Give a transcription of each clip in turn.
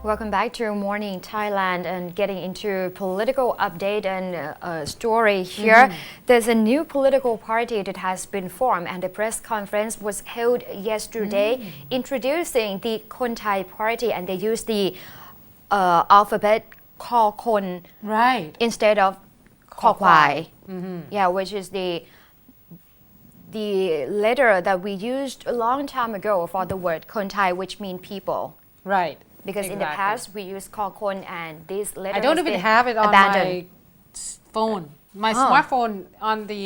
Welcome back to Morning Thailand and getting into political update and story here. There's a new political party that has been formed and the press conference was held yesterday introducing the Pheu Thai party, and they use the alphabet คอคน right instead of คอควาย yeah, which is the letter that we used a long time ago for the word คนไทย which mean people, right because in the past we used คอคน and this letter I don't has even been have it on abandoned. my phone my smartphone on the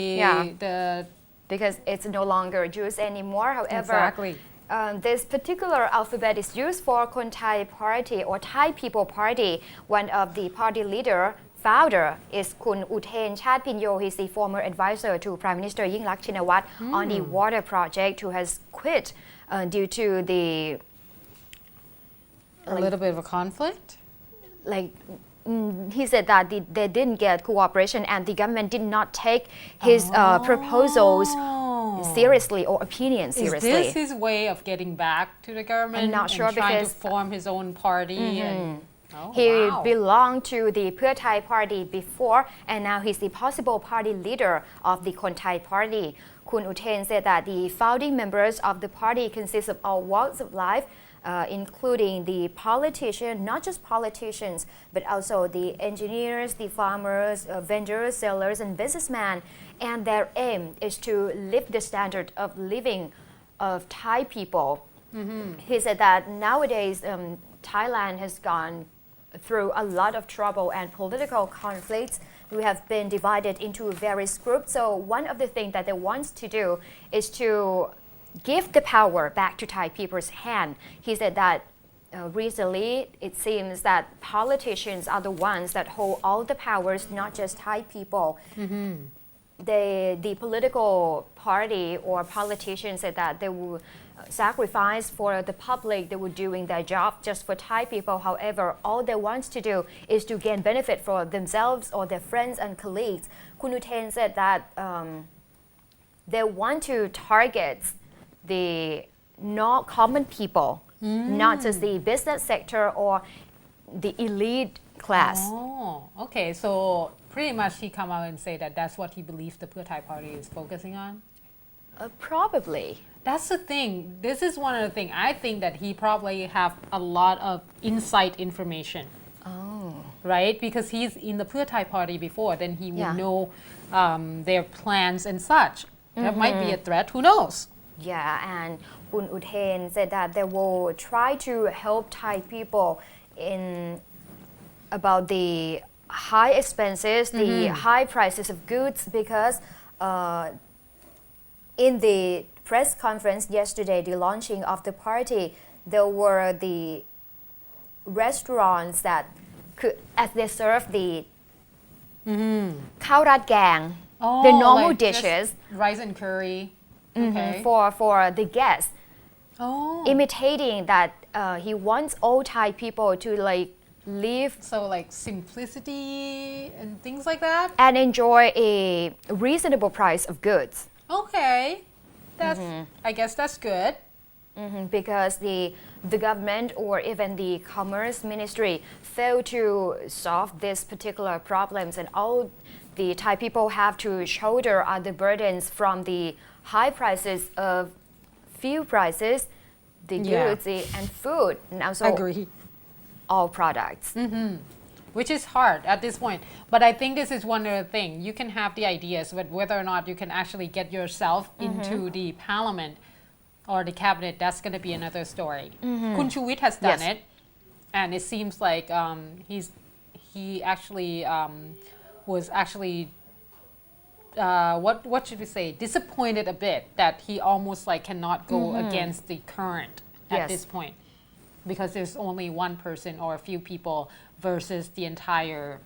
because it's no longer used anymore. However, exactly. This particular alphabet is used for Pheu Thai Party or Thai People Party. One of the party founder is Kun Uthén Chatpinyo. He's the former advisor to Prime Minister Yingluck Shinawatra on the water project, who has quit due to the a little bit of a conflict. He said that they didn't get cooperation and the government did not take his proposals seriously or opinion seriously. Is this his way of getting back to the government? I'm not sure, and trying because to form his own party. He belonged to the Pheu Thai party before, and now he's the possible party leader of the Pheu Thai party. Kun Uthén said that the founding members of the party consist of all walks of life, including the politicians, not just politicians, but also the engineers, the farmers, vendors, sellers, and businessmen. And their aim is to lift the standard of living of Thai people. He said that nowadays Thailand has gone through a lot of trouble and political conflicts. We have been divided into various groups. So one of the things that they want to do is to give the power back to Thai people's hand. He said that recently it seems that politicians are the ones that hold all the powers, not just Thai people. The political party or politicians said that they will sacrifice for the public, they were doing their job just for Thai people. However, all they want to do is to gain benefit for themselves or their friends and colleagues. Kun Uthén said that they want to target the not common people, not just the business sector or the elite class. Oh, okay. So pretty much he come out and say that that's what he believes the Pheu Thai party is focusing on? Probably. That's the thing. This is one of the things. I think that he probably have a lot of inside information. Oh. Right? Because he's in the Pheu Thai party before, then he would know their plans and such. That might be a threat. Who knows? Yeah, and Kun Uthén said that they will try to help Thai people in about the high expenses, the high prices of goods, because in the press conference yesterday, the launching of the party, there were the restaurants that could, as they serve the ข้าวราดแกง the normal like dishes, rice and curry. Okay. for the guests, imitating that he wants all Thai people to live So like simplicity and things like that? and enjoy a reasonable price of goods. Okay. That's I guess that's good. Because the government or even the commerce ministry failed to solve this particular problems, and all the Thai people have to shoulder are the burdens from the high prices of fuel prices, the goods and food, and also Agree. all products. Which is hard at this point. But I think this is one other thing. You can have the ideas, but whether or not you can actually get yourself into the parliament or the cabinet, that's going to be another story. Kun Chuwit has done it, and it seems like he actually was actually what should we say, disappointed a bit that he almost cannot go against the current at this point, because there's only one person or a few people versus the entire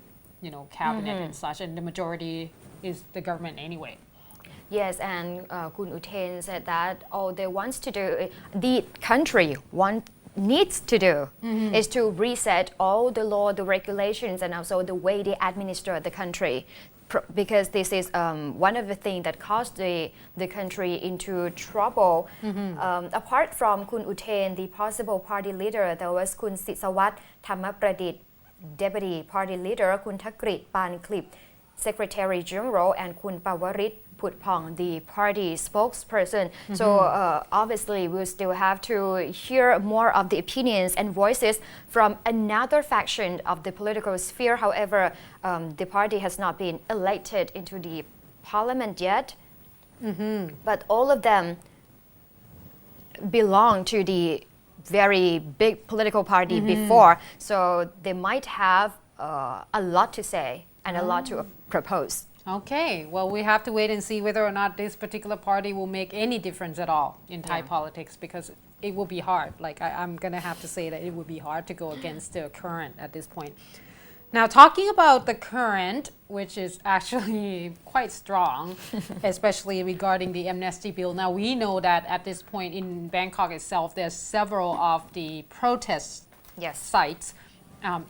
cabinet and such, and the majority is the government anyway. Yes, and Kun Uthén said that all they wants to do, the country needs to do, is to reset all the law, the regulations, and also the way they administer the country. because this is one of the things that caused the country into trouble. Apart from คุณอุเทน the possible party leader, there was คุณศิษวัตร ธรรมประดิษฐ์ deputy party leader, คุณธกฤษ ปานคลิป secretary general, and คุณปวริศ Putpong, the party spokesperson. So obviously we'll still have to hear more of the opinions and voices from another faction of the political sphere. However, the party has not been elected into the parliament yet. But all of them belong to the very big political party before. So they might have a lot to say and a lot to propose. Okay, well, we have to wait and see whether or not this particular party will make any difference at all in Thai politics, because it will be hard. Like, I'm going to have to say that it would be hard to go against the current at this point. Now, talking about the current, which is actually quite strong, especially regarding the Amnesty Bill. Now, we know that at this point in Bangkok itself, there's several of the protest sites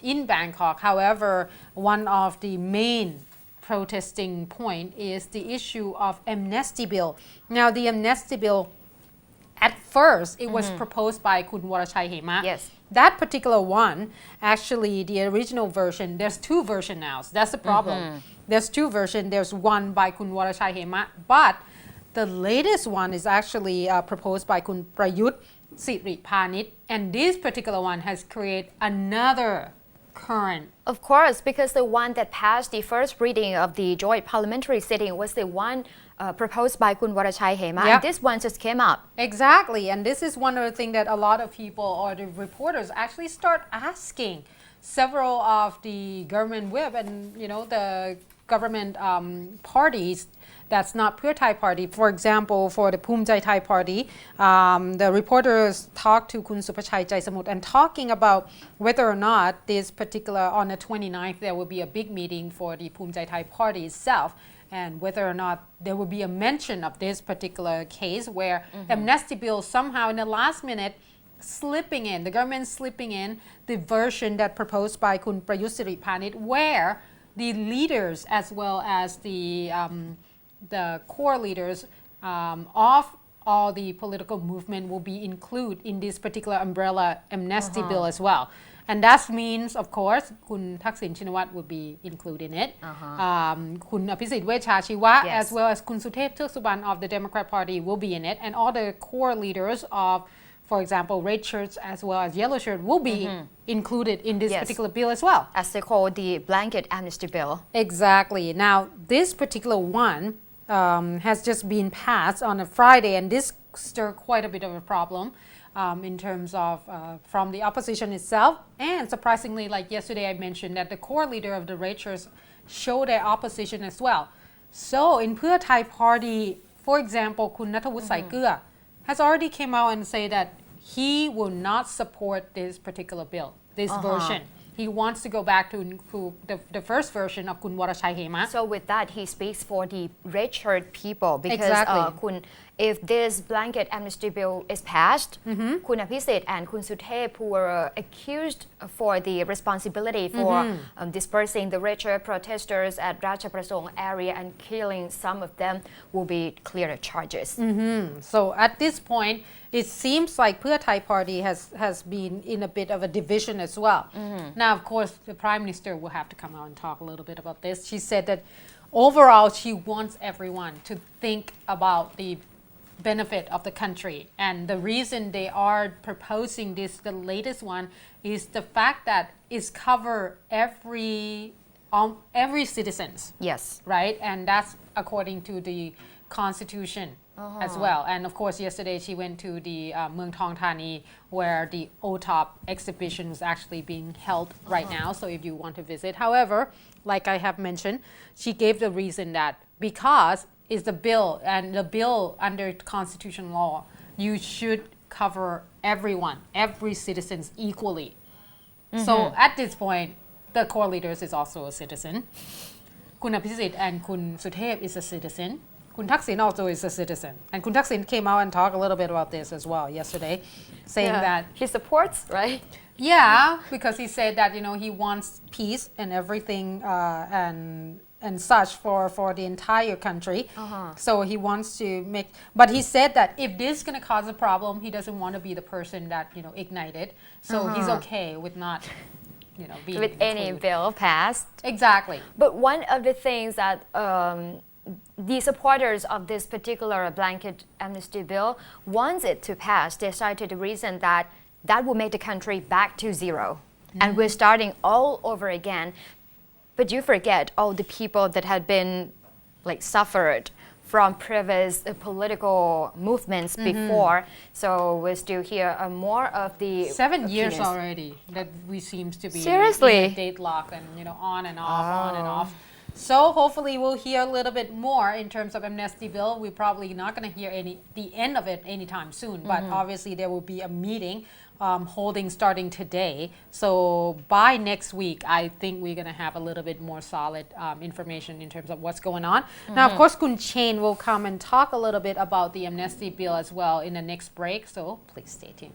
in Bangkok. However, one of the main protesting point is the issue of Amnesty Bill. Now, the Amnesty Bill, at first, it was proposed by Kun Warachai Hema. Yes. That particular one, actually, the original version, there's two versions now. So that's the problem. There's two versions. There's one by Kun Warachai Hema, but the latest one is actually proposed by Kun Prayut Siri Panit, and this particular one has created another current. Of course, because the one that passed the first reading of the joint parliamentary sitting was the one proposed by Kun Warachai Hema, and this one just came up. Exactly, and this is one of the things that a lot of people or the reporters actually start asking several of the government whip and the government parties that's not Pheu Thai party. For example, for the Phum Thai party, the reporters talked to Kun Supachai Jaisamut and talking about whether or not this particular, on the 29th, there will be a big meeting for the Phum Thai party itself, and whether or not there will be a mention of this particular case where Amnesty Bill somehow in the last minute slipping in, the government slipping in the version that proposed by Kun Prayut Siri Panit, where the leaders as well as the core leaders of all the political movement will be included in this particular umbrella Amnesty Bill as well. And that means, of course, Kun Thaksin Shinawat would be included in it. Kun Aphisit Wechashiwa, as well as Kun Suthep Thuksuban of the Democrat Party will be in it. And all the core leaders of, for example, red shirts as well as yellow shirt will be included in this particular bill as well. As they call the blanket amnesty bill. Exactly. Now, this particular one has just been passed on a Friday, and this stirred quite a bit of a problem in terms of from the opposition itself. And surprisingly, like yesterday I mentioned, that the core leader of the red shirts showed their opposition as well. So in Pheu Thai party, for example, Kun Nattawut Saikia has already came out and say that he will not support this particular bill, this version. He wants to go back to the first version of Kun Warachai Hema. So with that, he speaks for the red shirt people, because if this blanket amnesty bill is passed, Kun Aphisit and Kun Suthep, who were accused for the responsibility for dispersing the red shirt protesters at Ratchaprasong area and killing some of them, will be cleared of charges. So at this point, it seems like Pheu Thai party has been in a bit of a division as well. Now, of course, the Prime Minister will have to come out and talk a little bit about this. She said that overall, she wants everyone to think about the benefit of the country. And the reason they are proposing this, the latest one, is the fact that it's cover every citizens. Yes. Right? And that's according to the Constitution as well. And of course, yesterday she went to the Mueang Thong Thani, where the OTOP exhibition was actually being held right now. So if you want to visit. However, like I have mentioned, she gave the reason that because it's the bill, and the bill under constitutional law, you should cover everyone, every citizens equally. So at this point, the core leaders is also a citizen. Kun Aphisit and Kun Suthep is a citizen. Kun Thaksin also is a citizen. And Kun Thaksin came out and talked a little bit about this as well yesterday, saying that he supports, right? Yeah, because he said that he wants peace and everything, and such for the entire country. So he wants to make, but he said that if this is going to cause a problem, he doesn't want to be the person that ignited. So he's okay with not being with any included. bill passed. Exactly. But one of the things that the supporters of this particular blanket amnesty bill wants it to pass, they cited the reason that will make the country back to zero. And we're starting all over again. But you forget all the people that had been suffered from previous political movements before. So we're still here more of the 7 years opinions. already that we seems to be Seriously? in a deadlock and on and off, on and off. So hopefully we'll hear a little bit more in terms of amnesty bill. We're probably not going to hear the end of it anytime soon, but obviously there will be a meeting holding starting today. So by next week, I think we're going to have a little bit more solid information in terms of what's going on. Now, of course, Kun Chain will come and talk a little bit about the amnesty bill as well in the next break. So please stay tuned.